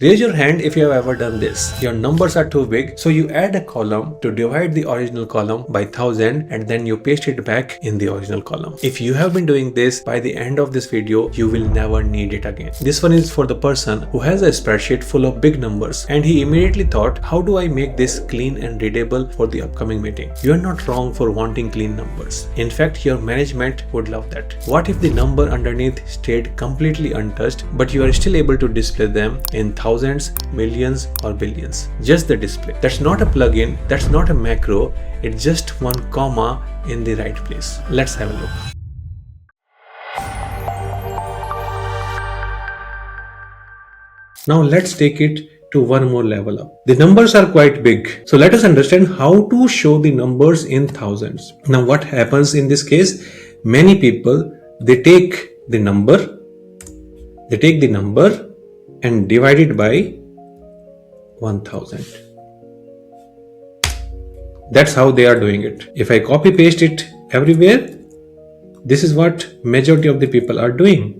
Raise your hand if you have ever done this. Your numbers are too big, so you add a column to divide the original column by 1000 and then you paste it back in the original column. If you have been doing this, by the end of this video, you will never need it again. This one is for the person who has a spreadsheet full of big numbers and he immediately thought, how do I make this clean and readable for the upcoming meeting? You are not wrong for wanting clean numbers. In fact, your management would love that. What if the number underneath stayed completely untouched, but you are still able to display them in thousands, millions or billions? Just the display. That's not a plugin, that's not a macro, it's just one comma in the right place. Let's have a look. Now let's take it to one more level up. The numbers are quite big. So let us understand how to show the numbers in thousands. Now what happens in this case? Many people, they take the number and divide it by 1000. That's how they are doing it. If I copy paste it everywhere, this is what majority of the people are doing.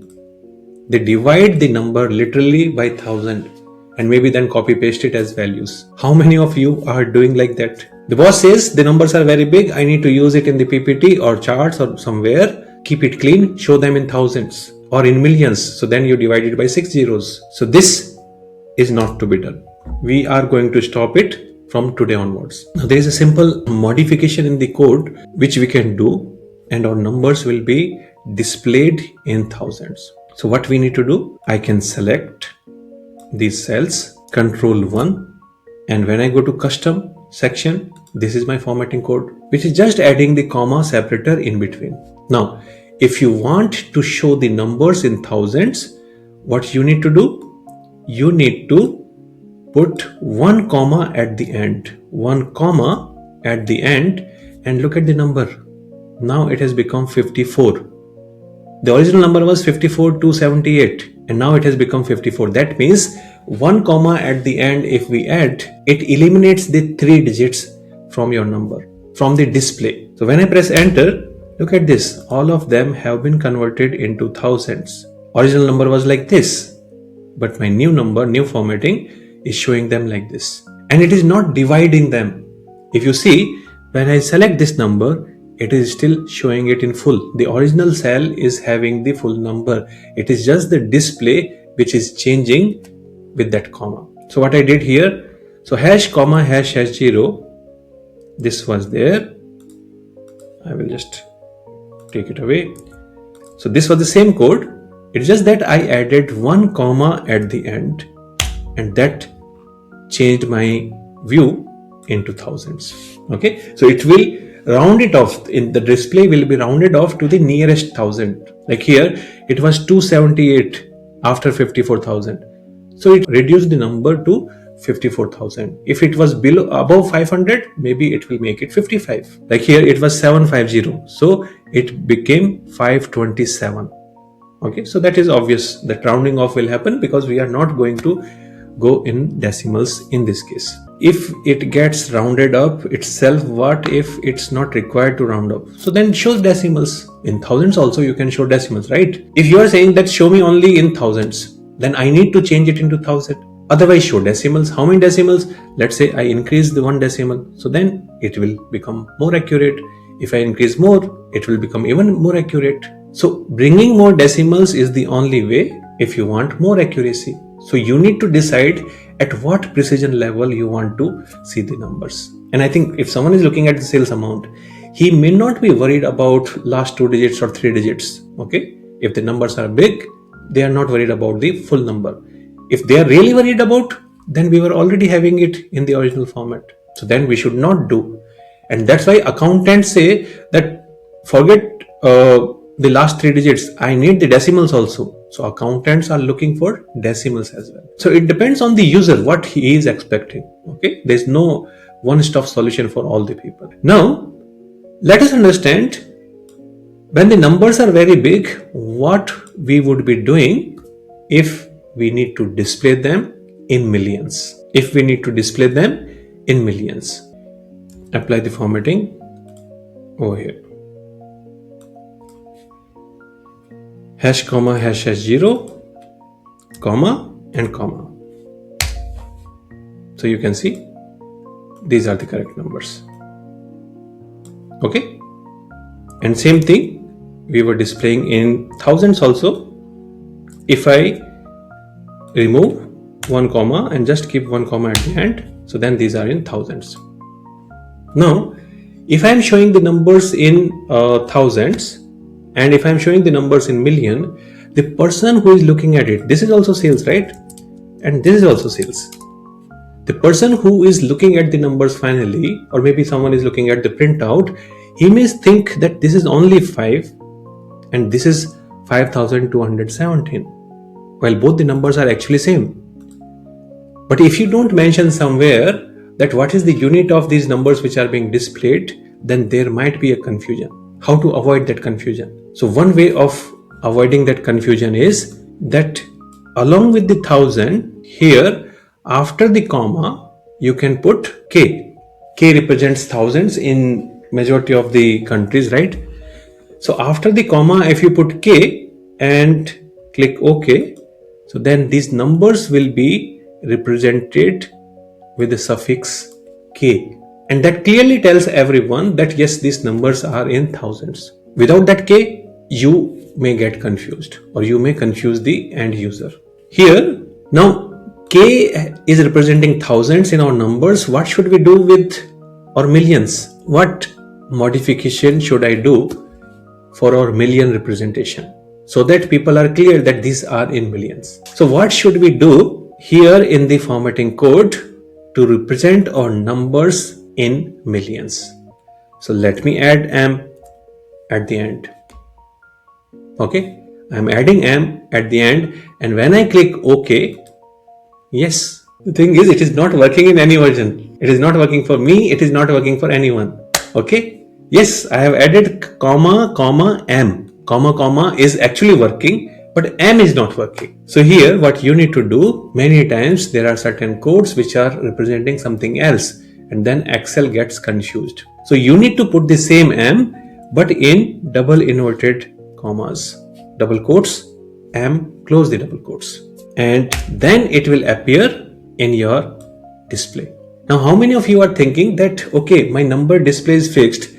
They divide the number literally by 1000 and maybe then copy paste it as values. How many of you are doing like that? The boss says the numbers are very big, I need to use it in the PPT or charts or somewhere. Keep it clean, show them in thousands or in millions. So then you divide it by 6 zeros. So this is not to be done. We are going to stop it from today onwards. Now there is a simple modification in the code which we can do and our numbers will be displayed in thousands. So what we need to do, I can select these cells, Ctrl 1, and when I go to custom section, this is my formatting code, which is just adding the comma separator in between. Now, if you want to show the numbers in thousands, what you need to do? You need to put one comma at the end, and look at the number. Now it has become 54. The original number was 54,278 and now it has become 54. That means one comma at the end, if we add, it eliminates the 3 digits from your number, from the display. So when I press enter, look at this. All of them have been converted into thousands. Original number was like this, but my new number, new formatting is showing them like this. And it is not dividing them. If you see, when I select this number, it is still showing it in full. The original cell is having the full number. It is just the display which is changing with that comma. So what I did here, so hash comma hash hash 0, this was there. I will just take it away. So this was the same code. It's just that I added one comma at the end and that changed my view into thousands. Okay, so it will round it off. In the display will be rounded off to the nearest thousand. Like here, it was 278 after 54,000. So it reduced the number to 54,000. If it was below, above 500, maybe it will make it 55. Like here, it was 750. So it became 527. Okay, so that is obvious that rounding off will happen because we are not going to go in decimals in this case. If it gets rounded up itself, what if it's not required to round up? So then shows decimals. In thousands also you can show decimals, right? If you are saying that show me only in thousands, then I need to change it into 1000. Otherwise show decimals. How many decimals? Let's say I increase the 1 decimal. So then it will become more accurate. If I increase more, it will become even more accurate. So bringing more decimals is the only way if you want more accuracy. So you need to decide at what precision level you want to see the numbers. And I think if someone is looking at the sales amount, he may not be worried about last 2 digits or 3 digits. Okay. If the numbers are big, they are not worried about the full number. If they are really worried about, then we were already having it in the original format. So then we should not do. And that's why accountants say that forget the last 3 digits. I need the decimals also. So accountants are looking for decimals as well. So it depends on the user, what he is expecting. Okay. There's no one-stop solution for all the people. Now, let us understand when the numbers are very big, what we would be doing if we need to display them in millions. If we need to display them in millions. Apply the formatting over here. Hash comma hash hash 0 comma and comma. So you can see these are the correct numbers. Okay, and same thing we were displaying in thousands also. If I remove one comma and just keep one comma at the end, so then these are in thousands. Now if I am showing the numbers in thousands and if I am showing the numbers in million, the person who is looking at it, this is also sales, right? And this is also sales. The person who is looking at the numbers finally, or maybe someone is looking at the printout, he may think that this is only 5 and this is 5217, while both the numbers are actually same. But if you don't mention somewhere that what is the unit of these numbers which are being displayed, then there might be a confusion. How to avoid that confusion? So one way of avoiding that confusion is that along with the 1000, here after the comma you can put K. K represents thousands in majority of the countries, right? So after the comma, if you put K and click OK, so then these numbers will be represented with the suffix K, and that clearly tells everyone that yes, these numbers are in thousands. Without that K, you may get confused or you may confuse the end user. Here now K is representing thousands in our numbers. What should we do with our millions? What modification should I do for our million representation so that people are clear that these are in millions? So what should we do here in the formatting code to represent our numbers in millions? So let me add M at the end. Okay, I'm adding M at the end, and when I click OK, yes, the thing is it is not working in any version. It is not working for me, it is not working for anyone. Okay, yes, I have added comma, comma, M. Comma, comma is actually working, but M is not working. So here what you need to do, many times there are certain codes which are representing something else, and then Excel gets confused. So you need to put the same M but in double inverted commas, double quotes, M, close the double quotes, and then it will appear in your display. Now how many of you are thinking that okay, my number display is fixed,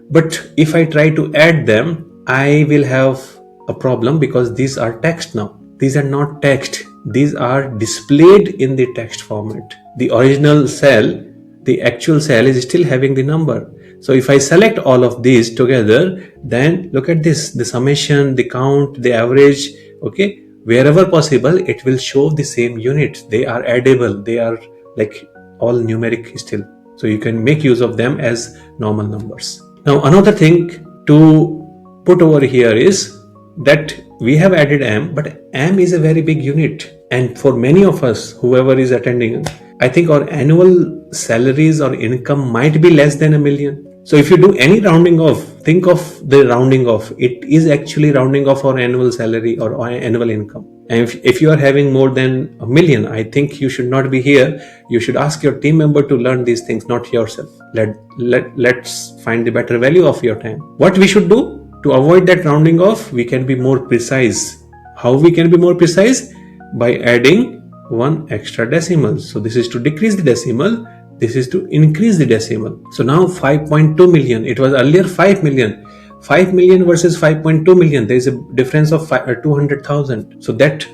but if I try to add them, I will have a problem because these are text now. These are not text, these are displayed in the text format. The original cell, the actual cell is still having the number. So if I select all of these together, then look at this, the summation, the count, the average, okay, wherever possible it will show the same unit. They are addable, they are like all numeric still, so you can make use of them as normal numbers. Now another thing to put over here is that we have added M, but M is a very big unit, and for many of us, whoever is attending, I think our annual salaries or income might be less than $1 million. So if you do any rounding off, think of the rounding off, it is actually rounding off our annual salary or our annual income. And if you are having more than $1 million, I think you should not be here. You should ask your team member to learn these things, not yourself. Let's find the better value of your time. What we should do to avoid that rounding off, we can be more precise. How we can be more precise? By adding one extra decimal. So this is to decrease the decimal, this is to increase the decimal. So now 5.2 million, it was earlier 5 million. 5 million versus 5.2 million, there is a difference of 200,000. So that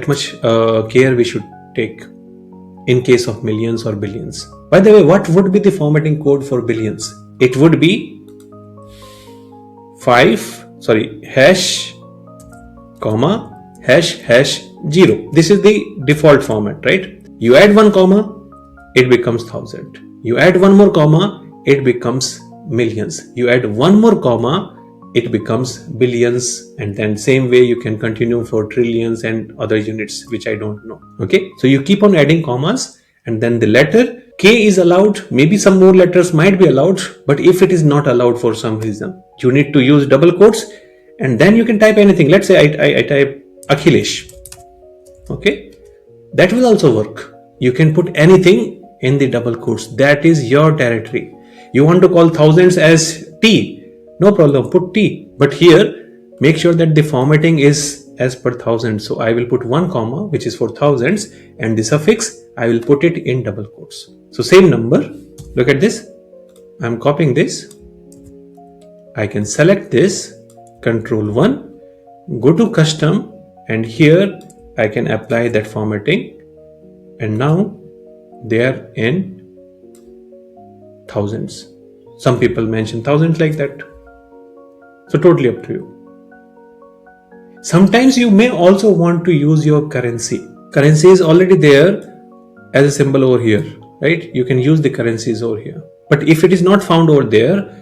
much care we should take in case of millions or billions. By the way, what would be the formatting code for billions? It would be hash, comma, hash, 0. This is the default format, right? You add one comma, it becomes 1000. You add one more comma, it becomes millions. You add one more comma, it becomes billions, and then same way you can continue for trillions and other units which I don't know. Okay, so you keep on adding commas, and then the letter K is allowed. Maybe some more letters might be allowed, but if it is not allowed for some reason, you need to use double quotes, and then you can type anything. Let's say I type Akhilesh. Okay, that will also work. You can put anything in the double quotes. That is your territory. You want to call thousands as T, no problem, put T. But here, make sure that the formatting is as per thousand. So I will put one comma, which is for thousands, and the suffix I will put it in double quotes. So same number, look at this. I'm copying this. I can select this, Ctrl 1, go to custom, and here I can apply that formatting, and now they are in thousands. Some people mention thousands like that. So totally up to you. Sometimes you may also want to use your currency. Currency is already there as a symbol over here, right? You can use the currencies over here. But if it is not found over there,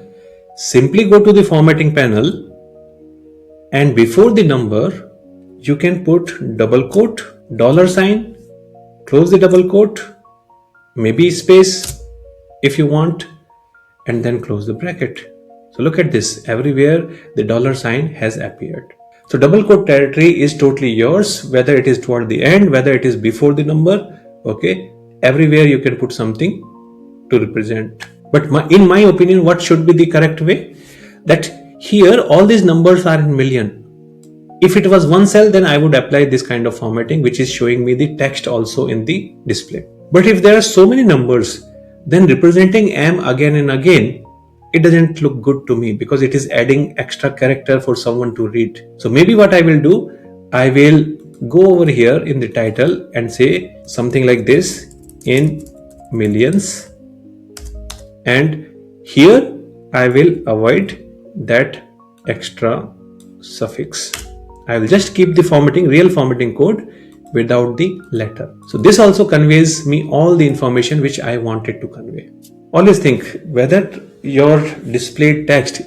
simply go to the formatting panel, and before the number, you can put double quote, $sign, close the double quote, maybe space if you want, and then close the bracket. So look at this, everywhere the $sign has appeared. So double quote territory is totally yours, whether it is toward the end, whether it is before the number, okay? Everywhere you can put something to represent. But in my opinion, what should be the correct way? That here all these numbers are in million. If it was one cell, then I would apply this kind of formatting, which is showing me the text also in the display. But if there are so many numbers, then representing M again and again, it doesn't look good to me because it is adding extra character for someone to read. So maybe what I will do, I will go over here in the title and say something like this, in millions, and here I will avoid that extra suffix. I will just keep the formatting, real formatting code without the letter. So this also conveys me all the information which I wanted to convey. Always think whether your displayed text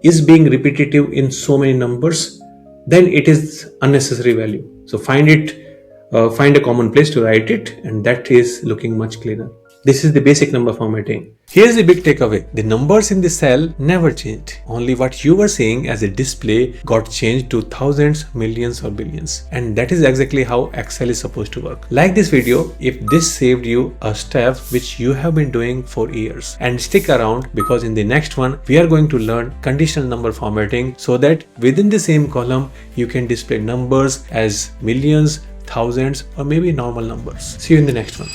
is being repetitive in so many numbers, then it is unnecessary value. So find a common place to write it, and that is looking much cleaner. This is the basic number formatting. Here's the big takeaway. The numbers in the cell never changed. Only what you were seeing as a display got changed to thousands, millions or billions. And that is exactly how Excel is supposed to work. Like this video if this saved you a step which you have been doing for years. And stick around because in the next one we are going to learn conditional number formatting so that within the same column you can display numbers as millions, thousands or maybe normal numbers. See you in the next one.